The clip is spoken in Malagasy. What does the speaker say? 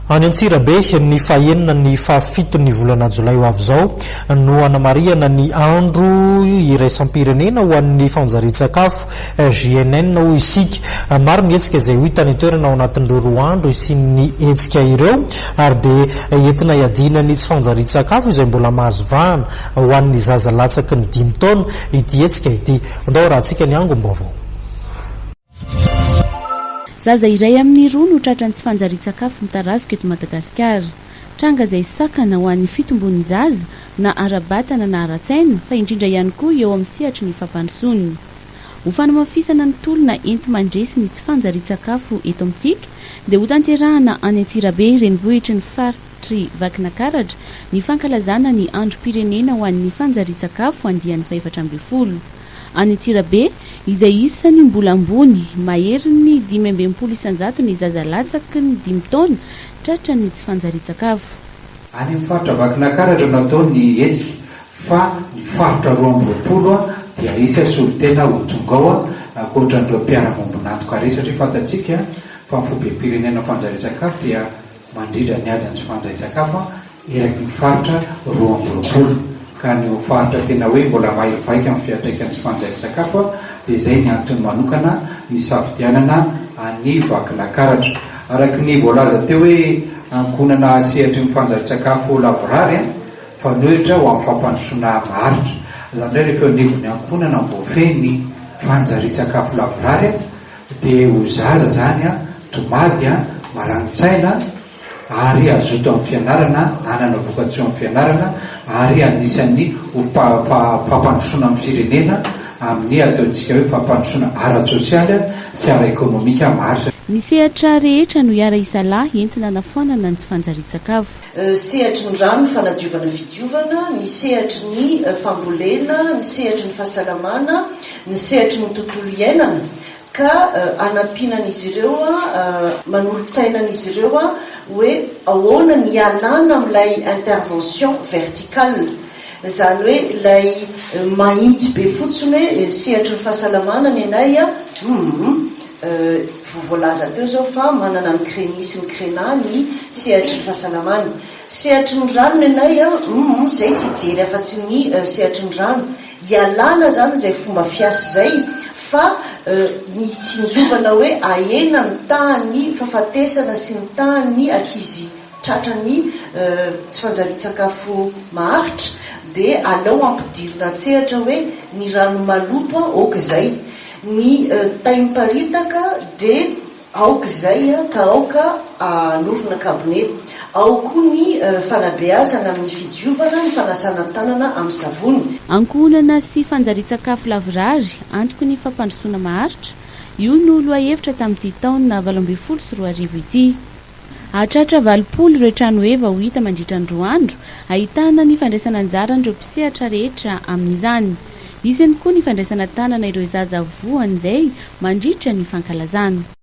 Any Antsirabe ny fahaenina ny fahafito ny volana Jolay ho avy izao no anamariana ny andro iraisam-pirenena ho an'ny fanjarin-tsakafo JNN ho isika. Maro ny hetsika izay ho hitany toerana ao anatin'ireo roa andro sy ny hetsika ireo ary dia entina hiadiana ny tsy fanjarin-tsakafo izay mbola mahazo vahana ho an'ny zaza latsaky ny 5 taona ity hetsika ity. Andao raha antsika ny angom-baovao. Zaza iray amin'ny roa no tratran'ny tsy fanjarin-tsakafo mitarazoka eto Madagasikara. Tranga izay sakana ho an'ny fitombon'ny zaza na ara-batana na ara-tsaina fa indrindra ihany koa eo amin'ny sehatry ny fampandrosoany. Ho fanamafisana ny tolona enti mandresy ny tsy fanjarin-tsakafo eto amintsika dia ho tanterahana any Antsirabe renivohitry ny faritry Vakinakaratra ny fankalazana ny androm-pirenena ho an'ny fanjarin-tsakafo andian'ny 420. Any Antsirabe izay isany mbola ambony mahery ny 520 isanjato ny zaza latsaky ny 5 taona tratra ny tsy fanjarin-tsakafo. Any amin'ny faritra Vakinakaratra natao ny hetsika fa ny faritra 20 dia isa solitena ho tonga ao ankoatran'ireo mpiara-mombonantoka re satria fantatsika fa ny fobe-pirenena fanjarin-tsakafo dia mandrindra ny ady ny tsy fanjarin-tsakafo eraky ny faritra 20 ka ny faritra tena hoe mbola mahery-vaika amin'ny fiantraikan'ny tsy fanjarin-tsakafo dia izay ny antony manokana ny safidianana any Vakinakaratra. Araky ny voalaza teo hoe ankonana sehatry ny fanjarin-tsakafo lavorary fa nohitra ho amin'ny fampandrosoana maharitra. Izany hoe rehefa nevony ankonana voafeny fanjarin-tsakafo lavorary dia ho zaza zany tomady marangitsaina ary azoto amin'ny fianarana, anana voka-tsoa amin'ny fianarana ary anisan'ny fampandrosoana amin'ny firenena amin'ny ataontsika hoe fampandrosoana ara-tsosialy sy ara-ekônomika maro. Ny sehatra rehetra no hiara isalahy entina nafoanana ny tsy fanjarin-tsakafo. Sehatry ny rano, fanadiovana fidiovana, ny sehatry ny fambolena, ny sehatry ny fahasalamana, ny sehatry ny tontolo iainana ka anampianan'izy ireo manolotsainan'izy ireo hoe ahoana ny alana amin'ilay intervention verticale. Izany hoe ilay mahitsy be fotsiny hoe sehatry ny fahasalamana ny anay voalaza teo zao fa manana ny crény sy ny créna ny sehatry ny fahasalamana. Sehatry ny rano ny anay zay tsy jery afa-tsy ny sehatry ny rano ialana zany zay fomba fiasa zay fa ny tsinjovana hoe ahena ny tahany fahafatesana sy ny tahany akizy tratrany tsy fanjarin-tsakafo maharitra dia alao ampidirina an-tsehatra hoe ny rano maloto aoka izay, ny taim-paritaka dia aoka izay ka aoka anofina kabone, ao koa ny fanabeazana amin'ny fidiovana, ny fanasana tanana amin'ny savony. Ankonana sy fanjarin-tsakafo lavorary antoko ny fampandrosoana maharitra io no lohahevitra tamin'ity taona 2024 ity. Hatratra 20 ireo trano eva ho hita mandritra ny roa andro ahitana ny fandraisana anjara ireo mpisehatra rehetra amin'izany. Isany koa ny fandraisana tanana ireo zaza voan'izay mandritra ny fankalazana.